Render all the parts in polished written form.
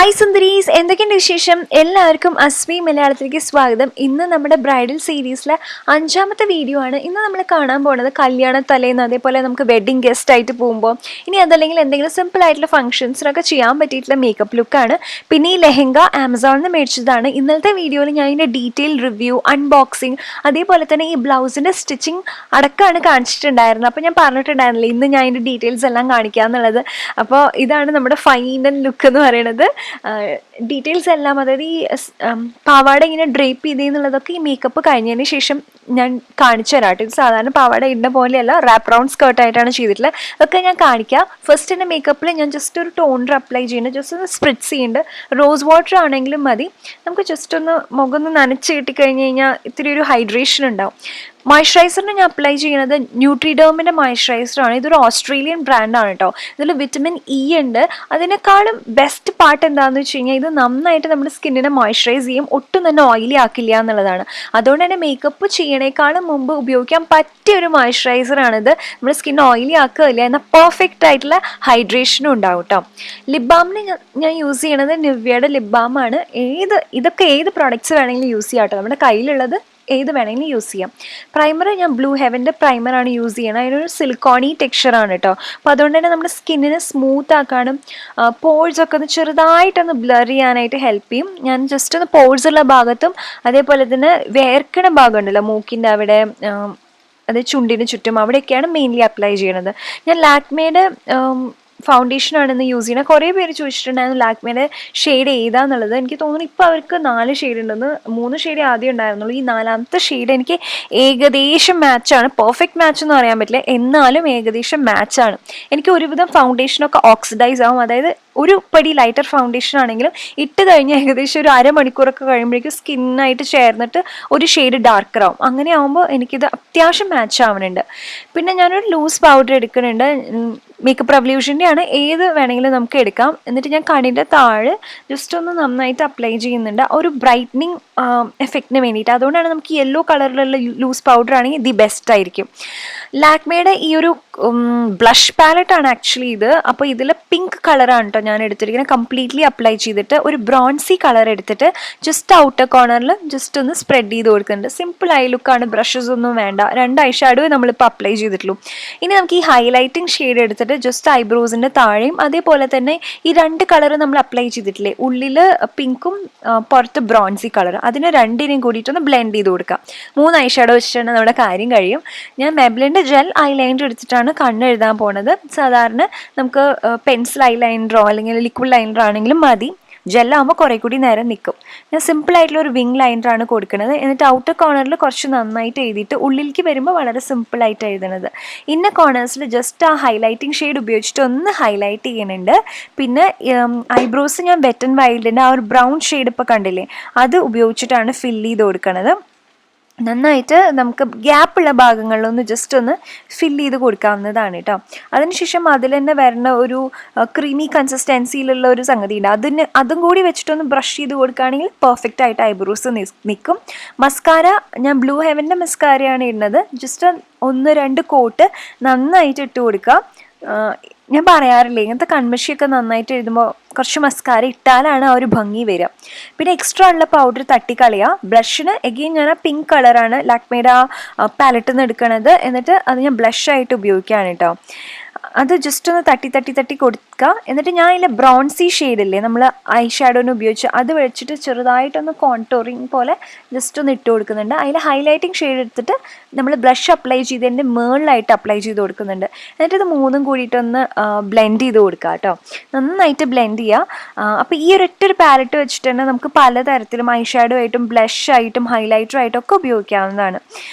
Hi സുന്ദരീസ്, എന്തൊക്കെയുണ്ട് വിശേഷം? എല്ലാവർക്കും അസ്വി മലയാളത്തിലേക്ക് സ്വാഗതം. ഇന്ന് നമ്മുടെ ബ്രൈഡൽ സീരീസിലെ 5ാമത്തെ വീഡിയോ ആണ്. ഇന്ന് നമ്മൾ കാണാൻ പോകുന്നത് കല്യാണ തലേന്ന്, അതേപോലെ നമുക്ക് വെഡ്ഡിങ് ഗസ്റ്റ് ആയിട്ട് പോകുമ്പോൾ, ഇനി അതല്ലെങ്കിൽ എന്തെങ്കിലും സിമ്പിൾ ആയിട്ടുള്ള ഫംഗ്ഷൻസിനൊക്കെ ചെയ്യാൻ പറ്റിയിട്ടുള്ള മേക്കപ്പ് ലുക്കാണ്. പിന്നെ ഈ ലെഹങ്ക ആമസോണിൽ നിന്ന് മേടിച്ചതാണ്. ഇന്നലത്തെ വീഡിയോയിൽ ഞാൻ ഇതിൻ്റെ ഡീറ്റെയിൽ റിവ്യൂ, അൺബോക്സിങ്, അതേപോലെ തന്നെ ഈ ബ്ലൗസിൻ്റെ സ്റ്റിച്ചിങ് അടക്കമാണ് കാണിച്ചിട്ടുണ്ടായിരുന്നത്. അപ്പോൾ ഞാൻ പറഞ്ഞിട്ടുണ്ടായിരുന്നില്ല ഇന്ന് ഞാൻ ഇതിൻ്റെ ഡീറ്റെയിൽസ് എല്ലാം കാണിക്കാമെന്നുള്ളത്. അപ്പോൾ ഇതാണ് നമ്മുടെ ഫൈനൽ ലുക്ക് എന്ന് പറയുന്നത്. ഡീറ്റെയിൽസ് എല്ലാം, അതായത് ഈ പാവാട ഇങ്ങനെ ഡ്രേപ്പ് ചെയ്തെന്നുള്ളതൊക്കെ ഈ മേക്കപ്പ് കഴിഞ്ഞതിന് ശേഷം ഞാൻ കാണിച്ചു തരാം കേട്ടോ. ഇത് സാധാരണ പാവാട ഇടുന്ന പോലെയല്ല, റാപ്പ് റൗണ്ട് സ്കേർട്ടായിട്ടാണ് ചെയ്തിട്ടുള്ളത്. അതൊക്കെ ഞാൻ കാണിക്കാം. ഫസ്റ്റ് എൻ്റെ മേക്കപ്പിൽ ഞാൻ ജസ്റ്റ് ഒരു ടോണർ അപ്ലൈ ചെയ്യുന്നുണ്ട്, ജസ്റ്റ് ഒന്ന് സ്പ്രിറ്റ്സ് ചെയ്യുന്നുണ്ട്. റോസ് വാട്ടർ ആണെങ്കിലും മതി. നമുക്ക് ജസ്റ്റ് ഒന്ന് മുഖം ഒന്ന് നനച്ച് കിട്ടിക്കഴിഞ്ഞ് കഴിഞ്ഞാൽ ഇത്തിരി ഒരു ഹൈഡ്രേഷൻ ഉണ്ടാവും. മോയ്സ്ചറൈസറിന് ഞാൻ അപ്ലൈ ചെയ്യുന്നത് ന്യൂട്രിഡേമിൻ്റെ മോയ്സ്ചറൈസറാണ്. ഇതൊരു ഓസ്ട്രേലിയൻ ബ്രാൻഡാണ് കേട്ടോ. ഇതിൽ വിറ്റമിൻ ഇ ഉണ്ട്. അതിനേക്കാളും ബെസ്റ്റ് പാർട്ട് എന്താണെന്ന് വെച്ച് കഴിഞ്ഞാൽ ഇത് നന്നായിട്ട് നമ്മുടെ സ്കിന്നിനെ മോയ്സ്ചറൈസ് ചെയ്യും, ഒട്ടും തന്നെ ഓയിലി ആക്കില്ല എന്നുള്ളതാണ്. അതുകൊണ്ട് തന്നെ മേക്കപ്പ് ചെയ്യണേക്കാളും മുമ്പ് ഉപയോഗിക്കാൻ പറ്റിയ ഒരു മോയ്സ്ചറൈസറാണിത്. നമ്മുടെ സ്കിൻ ഓയിലി ആക്കുകയില്ല, എന്നാൽ പെർഫെക്റ്റ് ആയിട്ടുള്ള ഹൈഡ്രേഷനും ഉണ്ടാവും കേട്ടോ. ലിപ് ബാമിന് ഞാൻ യൂസ് ചെയ്യണത് നിവ്യയുടെ ലിപ് ബാമാണ്. ഇതൊക്കെ ഏത് പ്രോഡക്റ്റ്സ് വേണമെങ്കിലും യൂസ് ചെയ്യാം കേട്ടോ. നമ്മുടെ കയ്യിലുള്ളത് ഏത് വേണമെങ്കിലും യൂസ് ചെയ്യാം. പ്രൈമർ ഞാൻ ബ്ലൂ ഹെവൻ്റെ പ്രൈമറാണ് യൂസ് ചെയ്യണത്. അതിനൊരു സിലിക്കോണി ടെക്സ്ചറാണ് കേട്ടോ. അപ്പോൾ അതുകൊണ്ട് തന്നെ നമ്മുടെ സ്കിന്നിനെ സ്മൂത്ത് ആക്കാനും പോഴ്സൊക്കെ ഒന്ന് ചെറുതായിട്ടൊന്ന് ബ്ലർ ചെയ്യാനായിട്ട് ഹെൽപ്പ് ചെയ്യും. ഞാൻ ജസ്റ്റ് ഒന്ന് പോഴ്സുള്ള ഭാഗത്തും അതേപോലെ തന്നെ വേർക്കണ ഭാഗം ഉണ്ടല്ലോ മൂക്കിൻ്റെ അവിടെ, അത് ചുണ്ടിന് ചുറ്റും, അവിടെയൊക്കെയാണ് മെയിൻലി അപ്ലൈ ചെയ്യണത്. ഞാൻ ലാക്മേയുടെ ഫൗണ്ടേഷനാണ് യൂസ് ചെയ്യുന്നത്. കുറേ പേര് ചോദിച്ചിട്ടുണ്ടായിരുന്നു ലാക്മേയുടെ ഷെയ്ഡ് ഏതാന്നുള്ളത്. എനിക്ക് തോന്നുന്നു ഇപ്പോൾ അവർക്ക് 4 ഷെയ്ഡ് ഉണ്ടെന്ന്. 3 ഷെയ്ഡ് ആദ്യം ഉണ്ടായിരുന്നുള്ളൂ. ഈ 4ാമത്തെ ഷെയ്ഡ് എനിക്ക് ഏകദേശം മാച്ചാണ്. പെർഫെക്റ്റ് മാച്ച് എന്ന് പറയാൻ പറ്റില്ല, എന്നാലും ഏകദേശം മാച്ചാണ്. എനിക്ക് ഒരുവിധം ഫൗണ്ടേഷനൊക്കെ ഓക്സിഡൈസ് ആവും. അതായത് ഒരു പടി ലൈറ്റർ ഫൗണ്ടേഷൻ ആണെങ്കിലും ഇട്ട് കഴിഞ്ഞാൽ ഏകദേശം ഒരു അരമണിക്കൂറൊക്കെ കഴിയുമ്പോഴേക്കും സ്കിന്നായിട്ട് ചേർന്നിട്ട് ഒരു ഷെയ്ഡ് ഡാർക്കർ ആവും. അങ്ങനെ ആകുമ്പോൾ എനിക്കിത് അത്യാവശ്യം മാച്ച് ആവുന്നുണ്ട്. പിന്നെ ഞാനൊരു ലൂസ് പൗഡർ എടുക്കുന്നുണ്ട്. മേക്കപ്പ് റെവല്യൂഷൻ്റെ ആണ്. ഏത് വേണമെങ്കിലും നമുക്ക് എടുക്കാം. എന്നിട്ട് ഞാൻ കണ്ണിൻ്റെ താഴെ ജസ്റ്റ് ഒന്ന് നന്നായിട്ട് അപ്ലൈ ചെയ്യുന്നുണ്ട്, ഒരു ബ്രൈറ്റനിങ് എഫക്റ്റിന് വേണ്ടിയിട്ട്. അതുകൊണ്ടാണ് നമുക്ക് യെല്ലോ കളറിലുള്ള ലൂസ് പൗഡർ ആണെങ്കിൽ ദി ബെസ്റ്റ് ആയിരിക്കും. ലാക്മേയുടെ ഈ ഒരു ബ്ലഷ് പാലറ്റാണ് ആക്ച്വലി ഇത്. അപ്പോൾ ഇതിൽ പിങ്ക് കളറാണ് കേട്ടോ ഞാൻ എടുത്തിരിക്കുന്നത്. കംപ്ലീറ്റ്ലി അപ്ലൈ ചെയ്തിട്ട് ഒരു ബ്രോൺസി കളർ എടുത്തിട്ട് ജസ്റ്റ് ഔട്ടർ കോർണറിൽ ജസ്റ്റ് ഒന്ന് സ്പ്രെഡ് ചെയ്ത് കൊടുക്കുന്നുണ്ട്. സിമ്പിൾ ഐ ലുക്കാണ്, ബ്രഷസ് ഒന്നും വേണ്ട. 2 ഐ ഷാഡോ നമ്മളിപ്പോൾ അപ്ലൈ ചെയ്തിട്ടുള്ളൂ. ഇനി നമുക്ക് ഈ ഹൈലൈറ്റിംഗ് ഷെയ്ഡ് എടുത്തിട്ട് ജസ്റ്റ് ഐബ്രോസിൻ്റെ താഴെയും അതേപോലെ തന്നെ ഈ 2 കളർ നമ്മൾ അപ്ലൈ ചെയ്തിട്ടില്ലേ, ഉള്ളിൽ പിങ്കും പുറത്ത് ബ്രോൺസി കളർ, അതിന് 2നെയും കൂടിയിട്ടൊന്ന് ബ്ലെൻഡ് ചെയ്ത് കൊടുക്കാം. 3 ഐ ഷാഡോ വെച്ചിട്ടാണ് നമ്മുടെ കാര്യം കഴിയും. ഞാൻ Maybelline ജെൽ ഐലൈനർ എടുത്തിട്ടാണ് കണ്ണ് എഴുതാൻ പോണത്. സാധാരണ നമുക്ക് പെൻസിൽ ഐലൈനറോ അല്ലെങ്കിൽ ലിക്വിഡ് ലൈനറോ ആണെങ്കിലും മതി. ജെല്ലാകുമ്പോൾ കുറേ കൂടി നേരം നിൽക്കും. ഞാൻ സിമ്പിളായിട്ടുള്ള ഒരു വിങ് ലൈനറാണ് കൊടുക്കുന്നത്. എന്നിട്ട് ഔട്ടർ കോർണറിൽ കുറച്ച് നന്നായിട്ട് എഴുതിയിട്ട് ഉള്ളിലേക്ക് വരുമ്പോൾ വളരെ സിമ്പിളായിട്ട് എഴുതുന്നത്. ഇന്ന കോർണേഴ്സിൽ ജസ്റ്റ് ആ ഹൈലൈറ്റിംഗ് ഷെയ്ഡ് ഉപയോഗിച്ചിട്ട് ഒന്ന് ഹൈലൈറ്റ് ചെയ്യുന്നുണ്ട്. പിന്നെ ഐബ്രോസ് ഞാൻ വെറ്റ് ആൻഡ് വൈൽഡിൻ്റെ ആ ഒരു ബ്രൗൺ ഷെയ്ഡ് ഇപ്പോൾ കണ്ടില്ലേ, അത് ഉപയോഗിച്ചിട്ടാണ് ഫില്ല് ചെയ്ത് കൊടുക്കുന്നത്. നന്നായിട്ട് നമുക്ക് ഗ്യാപ്പുള്ള ഭാഗങ്ങളിലൊന്ന് ജസ്റ്റ് ഒന്ന് ഫില്ല് ചെയ്ത് കൊടുക്കാവുന്നതാണ് കേട്ടോ. അതിനുശേഷം അതിൽ തന്നെ വരുന്ന ഒരു ക്രീമി കൺസിസ്റ്റൻസിയിലുള്ള ഒരു സംഗതി ഉണ്ട്. അതും കൂടി വെച്ചിട്ടൊന്ന് ബ്രഷ് ചെയ്ത് കൊടുക്കുകയാണെങ്കിൽ പെർഫെക്റ്റ് ആയിട്ട് ഐബ്രോസ് നിൽക്കും. മസ്കാര ഞാൻ ബ്ലൂ ഹെവൻ്റെ മസ്കാരയാണ് ഇടുന്നത്. ജസ്റ്റ് 1-2 കോട്ട് നന്നായിട്ട് ഇട്ട് കൊടുക്കുക. ഞാൻ പറയാറില്ലേ, ഇങ്ങനത്തെ കൺമഷിയൊക്കെ നന്നായിട്ട് എഴുതുമ്പോൾ കുറച്ച് മസ്കാര ഇട്ടാലാണ് ആ ഒരു ഭംഗി വരിക. പിന്നെ എക്സ്ട്രാ ഉള്ള പൗഡർ തട്ടിക്കളയുക. ബ്ലഷിന് എഗെയിൻ ഞാൻ ആ പിങ്ക് കളറാണ് ലാക്മേയുടെ ആ പാലറ്റിൽ നിന്ന് എടുക്കണത്. എന്നിട്ട് അത് ഞാൻ ബ്ലഷായിട്ട് ഉപയോഗിക്കുകയാണ് കേട്ടോ. അത് ജസ്റ്റ് ഒന്ന് തട്ടി കൊടുക്കുക. എന്നിട്ട് ഞാൻ ഇതിലെ ബ്രോൺസി ഷെയ്ഡില്ലേ നമ്മൾ ഐ ഷാഡോന് ഉപയോഗിച്ച് അത് വെച്ചിട്ട് ചെറുതായിട്ടൊന്ന് കോൺടോറിങ് പോലെ ജസ്റ്റ് ഒന്ന് ഇട്ട് കൊടുക്കുന്നുണ്ട്. അതിൽ ഹൈലൈറ്റിംഗ് ഷെയ്ഡ് എടുത്തിട്ട് നമ്മൾ ബ്ലഷ് അപ്ലൈ ചെയ്തതിൻ്റെ മുകളിലായിട്ട് അപ്ലൈ ചെയ്ത് കൊടുക്കുന്നുണ്ട്. എന്നിട്ട് ഇത് 3ഉം കൂടിയിട്ടൊന്ന് ബ്ലെൻഡ് ചെയ്ത് കൊടുക്കുക കേട്ടോ. നന്നായിട്ട് ബ്ലെൻഡ് ചെയ്യുക. അപ്പോൾ ഈ ഒരൊറ്റൊരു പാലറ്റ് വെച്ചിട്ട് തന്നെ നമുക്ക് പലതരത്തിലും ഐ ഷാഡോ ആയിട്ടും ബ്ലഷ് ആയിട്ടും ഹൈലൈറ്റർ ആയിട്ടും ഒക്കെ ഉപയോഗിക്കാവുന്നതാണ്.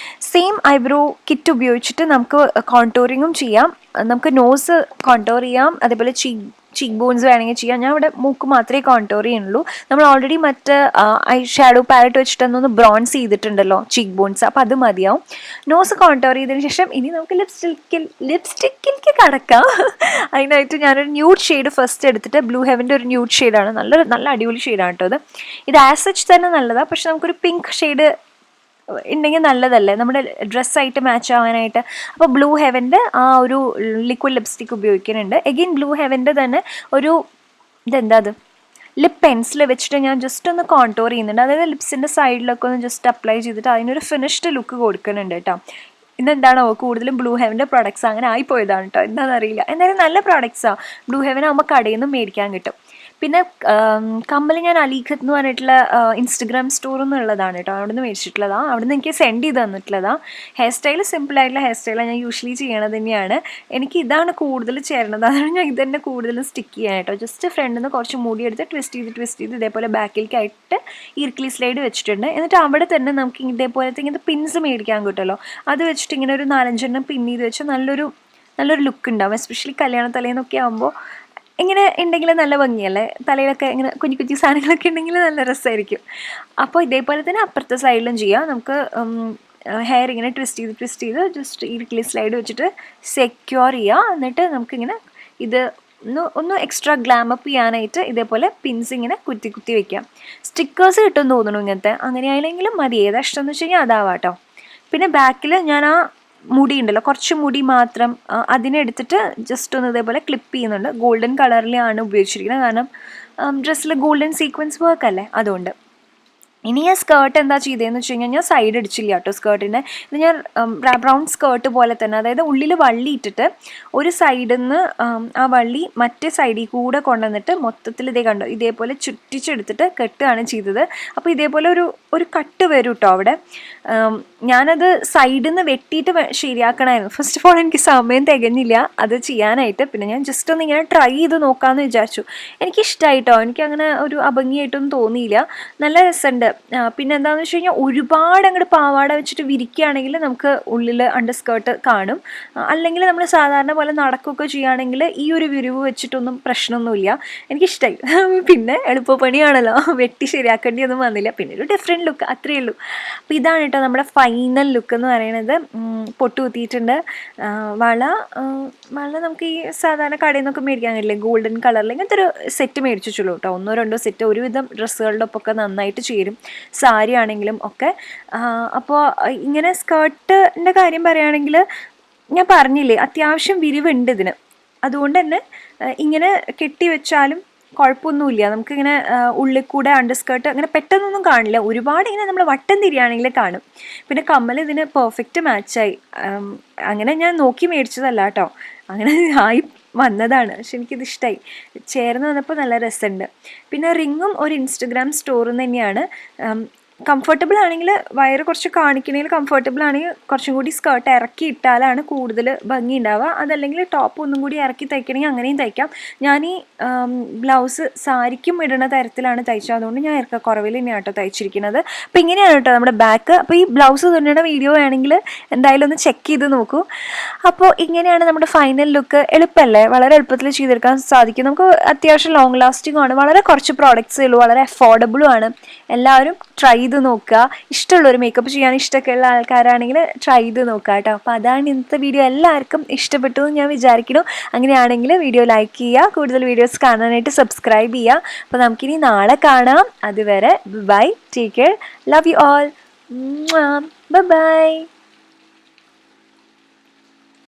സെയിം ഐബ്രോ കിറ്റ് ഉപയോഗിച്ചിട്ട് നമുക്ക് കോൺടോറിങ്ങും ചെയ്യാം. നമുക്ക് നോസ് കോൺടോർ ചെയ്യാം, അതേപോലെ ചീക്ക് ബോൺസ് വേണമെങ്കിൽ ചെയ്യാം. ഞാൻ ഇവിടെ മൂക്ക് മാത്രമേ കോൺടോർ ചെയ്യുന്നുള്ളൂ. നമ്മൾ ഓൾറെഡി മറ്റ് ഐ ഷാഡോ പാലറ്റ് വെച്ചിട്ടൊന്ന് ബ്രോൺസ് ചെയ്തിട്ടുണ്ടല്ലോ ചീക്ക് ബോൺസ്, അപ്പോൾ അത് മതിയാവും. നോസ് കോൺടോർ ചെയ്തതിന് ശേഷം ഇനി നമുക്ക് ലിപ്സ്റ്റിക്കിലേക്ക് കടക്കാം. അതിനായിട്ട് ഞാനൊരു ന്യൂഡ് ഷെയ്ഡ് ഫസ്റ്റ് എടുത്തിട്ട്, ബ്ലൂ ഹെവൻ്റെ ഒരു ന്യൂഡ് ഷെയ്ഡാണ്, നല്ല അടിപൊളി ഷെയ്ഡാണ് കേട്ടോ. ഇത് ആസ് സച്ച് തന്നെ നല്ലതാണ്, പക്ഷെ നമുക്കൊരു പിങ്ക് ഷെയ്ഡ് ഉണ്ടെങ്കിൽ നല്ലതല്ലേ നമ്മുടെ ഡ്രസ്സായിട്ട് മാച്ച് ആവാനായിട്ട്. അപ്പോൾ ബ്ലൂ ഹെവൻ്റെ ആ ഒരു ലിക്വിഡ് ലിപ്സ്റ്റിക് ഉപയോഗിക്കുന്നുണ്ട്. എഗെയിൻ ബ്ലൂ ഹെവൻ്റെ തന്നെ ഒരു ഇതെന്താ അത് ലിപ്പ് പെൻസിൽ വെച്ചിട്ട് ഞാൻ ജസ്റ്റ് ഒന്ന് കോൺടോർ ചെയ്യുന്നുണ്ട്. അതായത് ലിപ്സിൻ്റെ സൈഡിലൊക്കെ ഒന്ന് ജസ്റ്റ് അപ്ലൈ ചെയ്തിട്ട് അതിനൊരു ഫിനിഷ്ഡ് ലുക്ക് കൊടുക്കുന്നുണ്ട് കേട്ടോ. ഇന്നെന്താണോ കൂടുതലും ബ്ലൂ ഹെവൻ്റെ പ്രോഡക്റ്റ്സ് അങ്ങനെ ആയിപ്പോയതാണ് കേട്ടോ, എന്താണെന്നറിയില്ല. എന്തായാലും നല്ല പ്രോഡക്റ്റ്സാണ്. ബ്ലൂ ഹെവൻ ആകുമ്പോൾ കടയിൽ നിന്നും മേടിക്കാൻ കിട്ടും. പിന്നെ കമ്മൽ ഞാൻ അലീഖത്ത് എന്ന് പറഞ്ഞിട്ടുള്ള ഇൻസ്റ്റഗ്രാം സ്റ്റോറിൽ നിന്നുള്ളതാണ് കേട്ടോ, അവിടെ നിന്ന് മേടിച്ചിട്ടുള്ളതാണ്. അവിടെ നിന്ന് എനിക്ക് സെൻഡ് ചെയ്ത് തന്നിട്ടുള്ളതാണ്. ഹെയർ സ്റ്റൈൽ സിമ്പിളായിട്ടുള്ള ഹെയർ സ്റ്റൈലാണ് ഞാൻ യൂഷ്വലി ചെയ്യണത് തന്നെയാണ്. എനിക്ക് ഇതാണ് കൂടുതൽ ചേരുന്നത്, അതാണ് ഞാൻ ഇതന്നെ കൂടുതലും സ്റ്റിക്ക് ചെയ്യാൻ കേട്ടോ. ജസ്റ്റ് ഫ്രണ്ടിൽ നിന്ന് കുറച്ച് മുടി എടുത്ത് ട്വിസ്റ്റ് ചെയ്ത് ഇതേപോലെ ബാക്കിലേക്കായിട്ട് ഇർക്കിലി സ്ലൈഡ് വെച്ചിട്ടുണ്ട്. എന്നിട്ട് അവിടെ തന്നെ നമുക്ക് ഇതേപോലത്തെ ഇങ്ങനത്തെ പിൻസ് മേടിക്കാൻ കിട്ടുമല്ലോ, അത് വെച്ചിട്ട് ഇങ്ങനെ ഒരു 4-5 പിൻ ചെയ്ത് വെച്ച് നല്ലൊരു ലുക്ക് ഉണ്ടാവും. എസ്പെഷ്യലി കല്യാണ തലേന്നൊക്കെ ആകുമ്പോൾ ഇങ്ങനെ ഉണ്ടെങ്കിൽ നല്ല ഭംഗിയല്ലേ, തലയിലൊക്കെ ഇങ്ങനെ കുഞ്ഞു സാധനങ്ങളൊക്കെ ഉണ്ടെങ്കിൽ നല്ല രസമായിരിക്കും. അപ്പോൾ ഇതേപോലെ തന്നെ അപ്പുറത്തെ സൈഡിലും ചെയ്യാം. നമുക്ക് ഹെയർ ഇങ്ങനെ ട്വിസ്റ്റ് ചെയ്ത് ജസ്റ്റ് ഇർക്കിലി സ്ലൈഡ് വെച്ചിട്ട് സെക്യൂർ ചെയ്യുക. എന്നിട്ട് നമുക്കിങ്ങനെ ഇത് ഒന്ന് എക്സ്ട്രാ ഗ്ലാമപ്പ് ചെയ്യാനായിട്ട് ഇതേപോലെ പിൻസ് ഇങ്ങനെ കുത്തി വെക്കാം. സ്റ്റിക്കേഴ്സ് കിട്ടുമെന്ന് തോന്നുന്നു ഇങ്ങനത്തെ, അങ്ങനെയാണെങ്കിലും മതി, ഏതാ ഇഷ്ടം എന്ന് വെച്ച് കഴിഞ്ഞാൽ അതാവാട്ടോ. പിന്നെ ബാക്കിൽ ഞാൻ ആ മുടി ഉണ്ടല്ലോ, കുറച്ച് മുടി മാത്രം അതിനെടുത്തിട്ട് ജസ്റ്റ് ഒന്ന് ഇതേപോലെ ക്ലിപ്പ് ചെയ്യുന്നുണ്ട്. ഗോൾഡൻ കളറിലാണ് ഉപയോഗിച്ചിരിക്കുന്നത്, കാരണം ഡ്രസ്സിൽ ഗോൾഡൻ സീക്വൻസ് വർക്ക് അല്ലേ, അതുകൊണ്ട്. ഇനി ആ സ്കേർട്ട് എന്താ ചെയ്തതെന്ന് വെച്ച് കഴിഞ്ഞാൽ ഞാൻ സൈഡ് അടിച്ചില്ല കേട്ടോ സ്കേർട്ടിൻ്റെ. ഇത് ഞാൻ ബ്രൗൺ സ്കേർട്ട് പോലെ തന്നെ, അതായത് ഉള്ളിൽ വള്ളി ഇട്ടിട്ട് ഒരു സൈഡിൽ നിന്ന് ആ വള്ളി മറ്റേ സൈഡിൽ കൂടെ കൊണ്ടുവന്നിട്ട് മൊത്തത്തിൽ കണ്ടോ ഇതേപോലെ ചുറ്റിച്ചെടുത്തിട്ട് കെട്ടുകയാണ് ചെയ്തത്. അപ്പോൾ ഇതേപോലെ ഒരു കട്ട് വരും കേട്ടോ അവിടെ. ഞാനത് സൈഡിൽ നിന്ന് വെട്ടിയിട്ട് ശരിയാക്കണമായിരുന്നു. ഫസ്റ്റ് ഓഫ് ഓൾ എനിക്ക് സമയം തികഞ്ഞില്ല അത് ചെയ്യാനായിട്ട്. പിന്നെ ഞാൻ ജസ്റ്റ് ഒന്ന് ഇങ്ങനെ ട്രൈ ചെയ്ത് നോക്കാമെന്ന് വിചാരിച്ചു. എനിക്കിഷ്ടമായിട്ടോ, എനിക്കങ്ങനെ ഒരു അഭംഗിയായിട്ടൊന്നും തോന്നിയില്ല, നല്ല രസമുണ്ട്. പിന്നെ എന്താണെന്ന് വെച്ച് കഴിഞ്ഞാൽ ഒരുപാട് അങ്ങോട്ട് പാവാട വെച്ചിട്ട് വിരിക്കുകയാണെങ്കിൽ നമുക്ക് ഉള്ളിൽ അണ്ടർ സ്കേർട്ട് കാണും. അല്ലെങ്കിൽ നമ്മൾ സാധാരണ പോലെ നടക്കുകയൊക്കെ ചെയ്യുകയാണെങ്കിൽ ഈ ഒരു വിരിവ് വെച്ചിട്ടൊന്നും പ്രശ്നമൊന്നുമില്ല. എനിക്കിഷ്ടമായി. പിന്നെ എളുപ്പപ്പണിയാണല്ലോ, വെട്ടി ശരിയാക്കേണ്ടിയൊന്നും വന്നില്ല. പിന്നെ ഒരു ഡിഫറെൻറ്റ് ലുക്ക്, അത്രയേ ഉള്ളൂ. അപ്പോൾ ഇതാണ് കേട്ടോ നമ്മുടെ ഫൈനൽ ലുക്ക് എന്ന് പറയുന്നത്. പൊട്ട് കുത്തിയിട്ടുണ്ട്. വള നമുക്ക് ഈ സാധാരണ കടയിൽ നിന്നൊക്കെ മേടിക്കാൻ കഴിയില്ലേ, ഗോൾഡൻ കളറിൽ ഇങ്ങനത്തെ ഒരു സെറ്റ് മേടിച്ചിട്ടുള്ളൂ കേട്ടോ. 1-2 സെറ്റ് ഒരുവിധം ഡ്രസ്സുകളുടെ ഒപ്പമൊക്കെ നന്നായിട്ട് ചേരും, സാരി ആണെങ്കിലും ഒക്കെ. അപ്പോൾ ഇങ്ങനെ സ്കേർട്ടിൻ്റെ കാര്യം പറയുകയാണെങ്കിൽ ഞാൻ പറഞ്ഞില്ലേ അത്യാവശ്യം വിരിവുണ്ട് ഇതിന്, അതുകൊണ്ട് തന്നെ ഇങ്ങനെ കെട്ടി വെച്ചാലും കുഴപ്പമൊന്നുമില്ല. നമുക്കിങ്ങനെ ഉള്ളിൽ കൂടെ അണ്ടർ സ്കേർട്ട് അങ്ങനെ പെട്ടെന്നൊന്നും കാണില്ല, ഒരുപാട് ഇങ്ങനെ നമ്മൾ വട്ടം തിരിയാണെങ്കിൽ കാണും. പിന്നെ കമ്മൽ ഇതിന് പെർഫെക്റ്റ് മാച്ചായി. അങ്ങനെ ഞാൻ നോക്കി മേടിച്ചതല്ല കേട്ടോ, അങ്ങനെ ആയി വന്നതാണ്. പക്ഷെ എനിക്കിത് ഇഷ്ടമായി, ചേർന്ന് വന്നപ്പോൾ നല്ല രസമുണ്ട്. പിന്നെ റിങ്ങും ഒരു ഇൻസ്റ്റഗ്രാം സ്റ്റോറിൽ നിന്ന് തന്നെയാണ്. കംഫർട്ടബിൾ ആണെങ്കിൽ വയറ് കുറച്ച് കാണിക്കണമെങ്കിൽ കംഫർട്ടബിൾ ആണെങ്കിൽ കുറച്ചും കൂടി സ്കേർട്ട് ഇറക്കി ഇട്ടാലാണ് കൂടുതൽ ഭംഗി ഉണ്ടാവുക. അതല്ലെങ്കിൽ ടോപ്പ് ഒന്നും കൂടി ഇറക്കി തയ്ക്കണമെങ്കിൽ അങ്ങനെയും തയ്ക്കാം. ഞാൻ ഈ ബ്ലൗസ് സാരിക്കും ഇടുന്ന തരത്തിലാണ് തയ്ച്ചത്, അതുകൊണ്ട് ഞാൻ ഇറക്കക്കുറവിൽ തന്നെയാണ് കേട്ടോ തയ്ച്ചിരിക്കുന്നത്. അപ്പോൾ ഇങ്ങനെയാണ് കേട്ടോ നമ്മുടെ ബാക്ക്. അപ്പോൾ ഈ ബ്ലൗസ് തുന്നയുടെ വീഡിയോ വേണമെങ്കിൽ എന്തായാലും ഒന്ന് ചെക്ക് ചെയ്ത് നോക്കൂ. അപ്പോൾ ഇങ്ങനെയാണ് നമ്മുടെ ഫൈനൽ ലുക്ക്. എളുപ്പമല്ലേ, വളരെ എളുപ്പത്തിൽ ചെയ്തെടുക്കാൻ സാധിക്കും. നമുക്ക് അത്യാവശ്യം ലോങ് ലാസ്റ്റിംഗ് ആണ്, വളരെ കുറച്ച് പ്രോഡക്റ്റ്സേ ഉള്ളൂ, വളരെ അഫോർഡബിളും ആണ്. എല്ലാവരും ട്രൈ ചെയ്ത് നോക്കുക. ഇഷ്ടമുള്ളൊരു മേക്കപ്പ് ചെയ്യാൻ ഇഷ്ടമൊക്കെ ഉള്ള ആൾക്കാരാണെങ്കിൽ ട്രൈ ചെയ്ത് നോക്കുക കേട്ടോ. അപ്പോൾ അതാണ് ഇന്നത്തെ വീഡിയോ. എല്ലാവർക്കും ഇഷ്ടപ്പെട്ടു എന്ന് ഞാൻ വിചാരിക്കുന്നു. അങ്ങനെയാണെങ്കിൽ വീഡിയോ ലൈക്ക് ചെയ്യുക, കൂടുതൽ വീഡിയോസ് കാണാനായിട്ട് സബ്സ്ക്രൈബ് ചെയ്യുക. അപ്പോൾ നമുക്കിനി നാളെ കാണാം. അതുവരെ bye, take care, love you all, by.